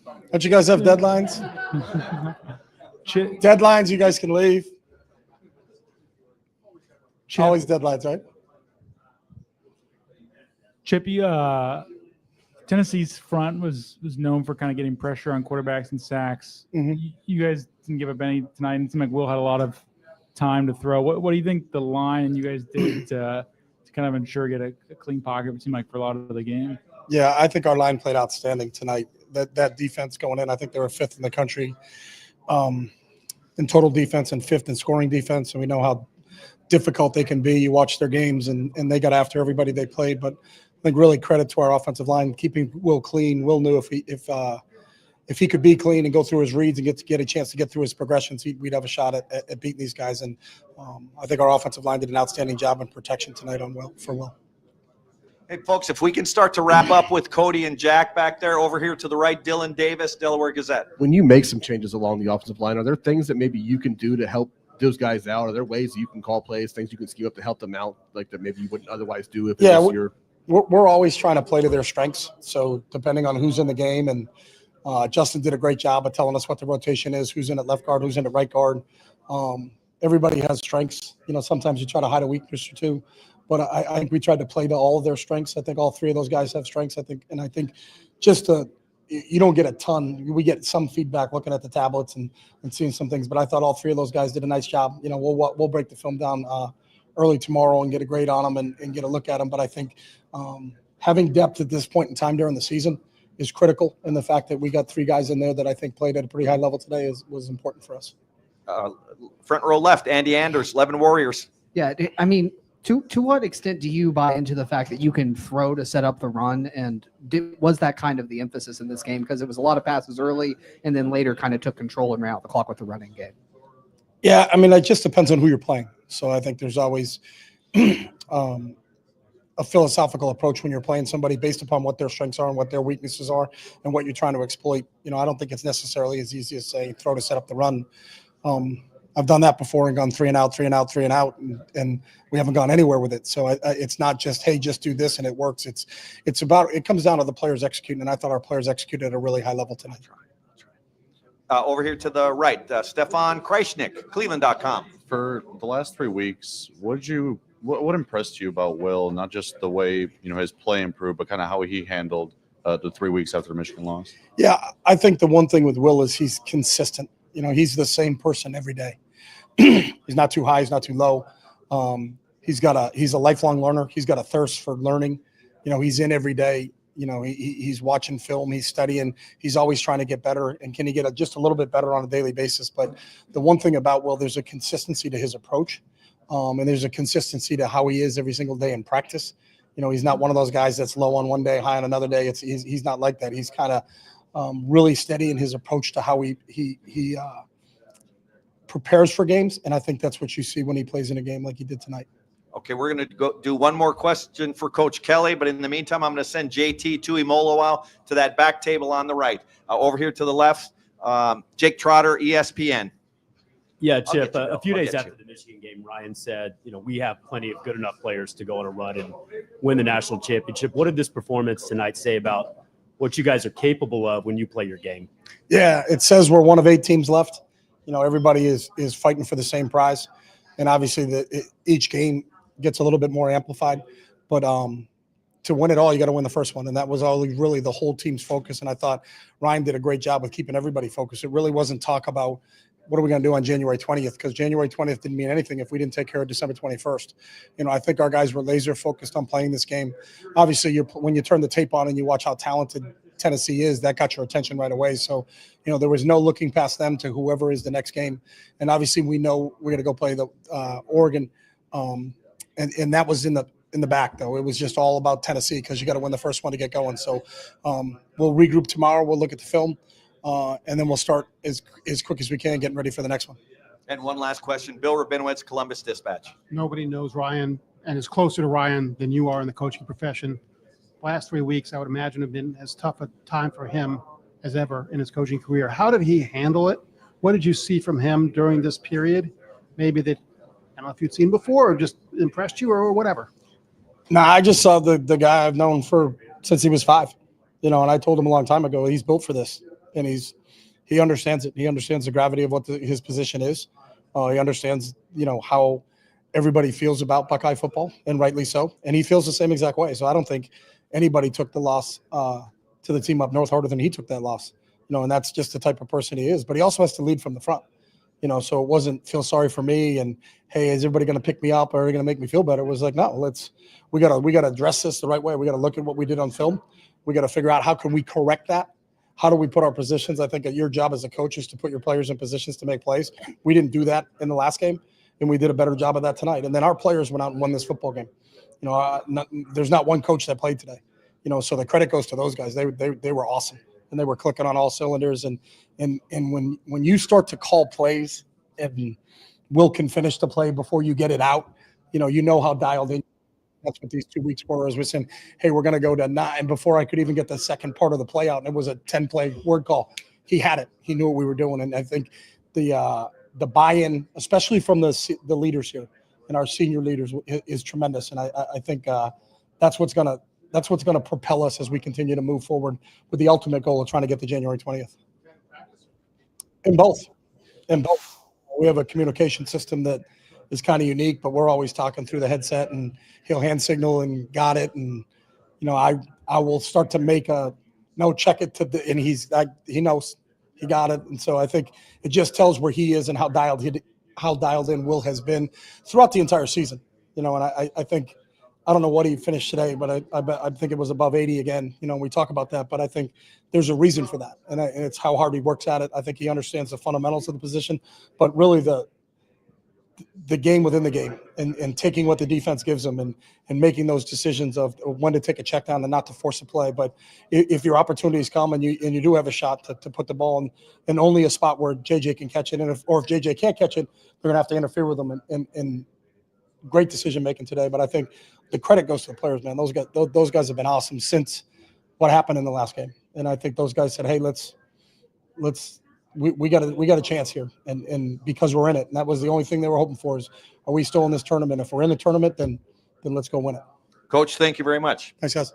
Don't you guys have deadlines? Deadlines, you guys can leave. Chip, Always deadlines, right? Chippy, Tennessee's front was known for kind of getting pressure on quarterbacks and sacks. Mm-hmm. You guys didn't give up any tonight. It seemed like Will had a lot of time to throw. What do you think the line and you guys did to kind of ensure get a clean pocket? It seemed like for a lot of the game. Yeah, I think our line played outstanding tonight. That defense going in, I think they were 5th in the country in total defense and 5th in scoring defense. And we know how difficult they can be. You watch their games, and they got after everybody they played. But I think really credit to our offensive line keeping Will clean. Will knew if he could be clean and go through his reads and get a chance to get through his progressions, we'd have a shot at beating these guys. And I think our offensive line did an outstanding job in protection tonight on Will. Hey, folks, if we can start to wrap up with Cody and Jack back there. Over here to the right, Dylan Davis, Delaware Gazette. When you make some changes along the offensive line, are there things that maybe you can do to help those guys out? Are there ways that you can call plays, things you can scheme up to help them out, like that maybe you wouldn't otherwise do if it was your – We're always trying to play to their strengths. So depending on who's in the game, and Justin did a great job of telling us what the rotation is, who's in at left guard, who's in at right guard. Everybody has strengths. Sometimes you try to hide a weakness or two. But I think we tried to play to all of their strengths. I think all 3 of those guys have strengths. I think just you don't get a ton. We get some feedback looking at the tablets and seeing some things. But I thought all 3 of those guys did a nice job. We'll break the film down early tomorrow and get a grade on them and get a look at them. But I think having depth at this point in time during the season is critical. And the fact that we got 3 guys in there that I think played at a pretty high level today was important for us. Front row left, Andy Anders, Lebanon Warriors. Yeah, I mean, to what extent do you buy into the fact that you can throw to set up the run? And was that kind of the emphasis in this game? Because it was a lot of passes early and then later kind of took control and ran out the clock with the running game. Yeah, I mean, it just depends on who you're playing. So I think there's always a philosophical approach when you're playing somebody based upon what their strengths are and what their weaknesses are and what you're trying to exploit. I don't think it's necessarily as easy as say throw to set up the run. I've done that before and gone 3 and out, 3 and out, 3 and out, and we haven't gone anywhere with it. So it's not just, hey, just do this and it works. It comes down to the players executing, and I thought our players executed at a really high level tonight. Over here to the right, Stefan Kreishnik, Cleveland.com. For the last 3 weeks, what impressed you about Will? Not just the way his play improved, but kind of how he handled the 3 weeks after the Michigan loss. Yeah, I think the one thing with Will is he's consistent. He's the same person every day. He's not too high. He's not too low. He's a lifelong learner. He's got a thirst for learning. He's in every day. He's watching film. He's studying. He's always trying to get better. And can he get just a little bit better on a daily basis? But the one thing about Will, there's a consistency to his approach. And there's a consistency to how he is every single day in practice. He's not one of those guys that's low on one day, high on another day. He's not like that. He's kind of really steady in his approach to how he prepares for games, and I think that's what you see when he plays in a game like he did tonight. Okay, we're going to go do one more question for Coach Kelly, but in the meantime, I'm going to send JT Tuimoloau to that back table on the right. Over here to the left, Jake Trotter, ESPN. Yeah, Chip, a few days after the Michigan game, Ryan said, we have plenty of good enough players to go on a run and win the national championship. What did this performance tonight say about what you guys are capable of when you play your game? Yeah, it says we're one of 8 teams left. Everybody is fighting for the same prize. And obviously each game gets a little bit more amplified. But to win it all, you got to win the first one. And that was always really the whole team's focus. And I thought Ryan did a great job with keeping everybody focused. It really wasn't talk about what are we going to do on January 20th, because January 20th didn't mean anything if we didn't take care of December 21st. I think our guys were laser focused on playing this game. Obviously, when you turn the tape on and you watch how talented Tennessee is, that got your attention right away. So, there was no looking past them to whoever is the next game. And obviously, we know we're going to go play the Oregon, and that was in the back, though. It was just all about Tennessee because you got to win the first one to get going. So we'll regroup tomorrow. We'll look at the film, and then we'll start as quick as we can getting ready for the next one. And one last question, Bill Rabinowitz, Columbus Dispatch. Nobody knows Ryan and is closer to Ryan than you are in the coaching profession. Last 3 weeks, I would imagine, have been as tough a time for him as ever in his coaching career. How did he handle it? What did you see from him during this period? Maybe that, I don't know if you'd seen before or just impressed you or whatever. Nah, I just saw the guy I've known since he was 5, and I told him a long time ago, he's built for this. and he understands it. He understands the gravity of what his position is. He understands, how everybody feels about Buckeye football, and rightly so. And he feels the same exact way. So I don't think anybody took the loss to the team up north harder than he took that loss. And that's just the type of person he is. But he also has to lead from the front. So it wasn't feel sorry for me and, hey, is everybody going to pick me up or are they going to make me feel better? It was like, no, we got to address this the right way. We got to look at what we did on film. We got to figure out how can we correct that. How do we put our positions? I think your job as a coach is to put your players in positions to make plays. We didn't do that in the last game, and we did a better job of that tonight. And then our players went out and won this football game. There's not one coach that played today. So the credit goes to those guys. They were awesome, and they were clicking on all cylinders. And when you start to call plays, and Will can finish the play before you get it out, you know how dialed in. That's what these 2 weeks were, is we're saying, hey, we're going to go to 9. And before I could even get the second part of the play out, and it was a 10-play word call, he had it. He knew what we were doing. And I think the buy-in, especially from the leaders here and our senior leaders, is tremendous. And I think that's what's going to propel us as we continue to move forward with the ultimate goal of trying to get to January 20th. In both. We have a communication system that is kind of unique, but we're always talking through the headset, and he'll hand signal and got it. And, I will start to make check it and he knows he got it. And so I think it just tells where he is and how dialed in Will has been throughout the entire season. And I think, I don't know what he finished today, but I think it was above 80 again. We talk about that, but I think there's a reason for that. And it's how hard he works at it. I think he understands the fundamentals of the position, but really the game within the game, and taking what the defense gives them and making those decisions of when to take a check down and not to force a play. But if your opportunities come and you do have a shot to put the ball in only a spot where JJ can catch it, if JJ can't catch it, they're going to have to interfere with them. And great decision making today. But I think the credit goes to the players, man. Those guys have been awesome since what happened in the last game. And I think those guys said, hey, we got a chance here, and because we're in it. And that was the only thing they were hoping for, is, are we still in this tournament? If we're in the tournament, then let's go win it. Coach, thank you very much. Thanks, guys.